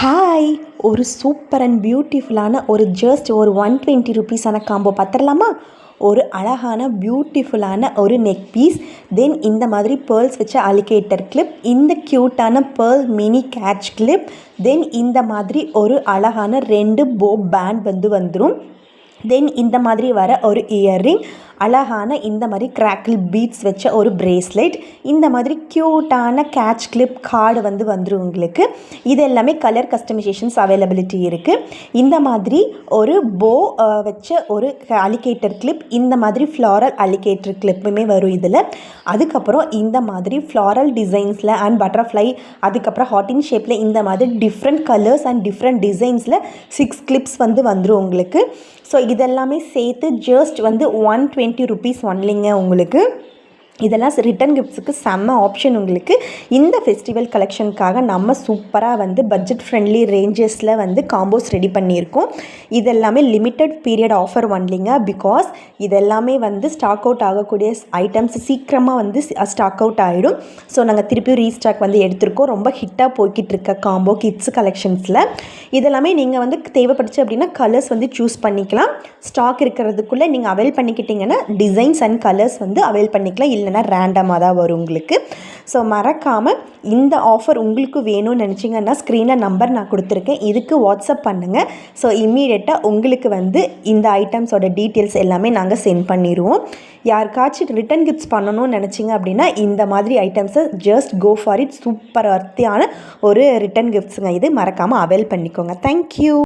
Hi, ஒரு super and பியூட்டிஃபுல்லான ஒரு ஜஸ்ட் ஒரு 120 ருபீஸான காம்போ பார்த்துடலாமா? ஒரு அழகான பியூட்டிஃபுல்லான ஒரு நெக் பீஸ், தென் இந்த மாதிரி பேர்ல்ஸ் வச்ச அலிகேட்டர் கிளிப், இந்த க்யூட்டான பேர்ல் மினி கேட்ச் கிளிப், தென் இந்த மாதிரி ஒரு அழகான 2 போ பேண்ட் வந்துடும். தென் இந்த மாதிரி வர ஒரு இயர்ரிங், அழகான இந்த மாதிரி கிராக்கிள் பீட்ஸ் வச்ச ஒரு பிரேஸ்லெட், இந்த மாதிரி க்யூட்டான கேட்ச் கிளிப் கார்டு வந்துடும் உங்களுக்கு. இது எல்லாமே கலர் கஸ்டமைசேஷன்ஸ் அவைலபிலிட்டி இருக்குது. இந்த மாதிரி ஒரு போ வச்ச ஒரு அலிகேட்டர் கிளிப், இந்த மாதிரி ஃப்ளாரல் அலிகேட்டர் கிளிப்புமே வரும் இதில். அதுக்கப்புறம் இந்த மாதிரி ஃப்ளாரல் டிசைன்ஸில் அண்ட் பட்டர்ஃப்ளை, அதுக்கப்புறம் ஹார்டின் ஷேப்பில் இந்த மாதிரி டிஃப்ரெண்ட் கலர்ஸ் அண்ட் டிஃப்ரெண்ட் டிசைன்ஸில் 6 கிளிப்ஸ் வந்துடும் உங்களுக்கு. ஸோ இதெல்லாமே சேர்த்து ஜஸ்ட் 120 ருபீஸ் ஒன்லிங்க உங்களுக்கு. இதெல்லாம் ரிட்டன் கிஃப்ட்ஸுக்கு செம்ம ஆப்ஷன் உங்களுக்கு. இந்த ஃபெஸ்டிவல் கலெக்ஷனுக்காக நம்ம சூப்பராக பட்ஜெட் ஃப்ரெண்ட்லி ரேஞ்சஸில் காம்போஸ் ரெடி பண்ணியிருக்கோம். இதெல்லாமே லிமிட்டட் பீரியட் ஆஃபர் ஒன்லிங்க. பிகாஸ் இதெல்லாமே ஸ்டாக் அவுட் ஆகக்கூடிய ஐட்டம்ஸ் சீக்கிரமாக ஸ்டாக் அவுட் ஆகிடும். ஸோ நாங்கள் திருப்பியும் ரீஸ்டாக் எடுத்திருக்கோம். ரொம்ப ஹிட்டாக போய்கிட்டு இருக்க காம்போ கிட்ஸ் கலெக்ஷன்ஸில் இதெல்லாமே நீங்கள் தேவைப்படுச்சு அப்படின்னா கலர்ஸ் சூஸ் பண்ணிக்கலாம். ஸ்டாக் இருக்கிறதுக்குள்ளே நீங்கள் அவைல் பண்ணிக்கிட்டிங்கன்னா டிசைன்ஸ் அண்ட் கலர்ஸ் அவைல் பண்ணிக்கலாம். இல்லைனா ரேண்டமாக தான் வரும் உங்களுக்கு. ஸோ மறக்காமல் இந்த ஆஃபர் உங்களுக்கு வேணும்னு நினச்சிங்கன்னா ஸ்க்ரீனில் நம்பர் நான் கொடுத்துருக்கேன், இதுக்கு வாட்ஸ்அப் பண்ணுங்கள். ஸோ இம்மீடியட்டாக உங்களுக்கு இந்த ஐட்டம்ஸோட டீட்டெயில்ஸ் எல்லாமே நாங்கள் சென்ட் பண்ணிடுவோம். யாருக்காச்சும் ரிட்டன் கிஃப்ட்ஸ் பண்ணணும்னு நினச்சிங்க அப்படின்னா இந்த மாதிரி ஐட்டம்ஸை just go for it. Super வர்த்தியான ஒரு ரிட்டன் கிஃப்ட்ஸுங்க இது. மறக்காமல் அவைல் பண்ணிக்கோங்க. தேங்க்யூ.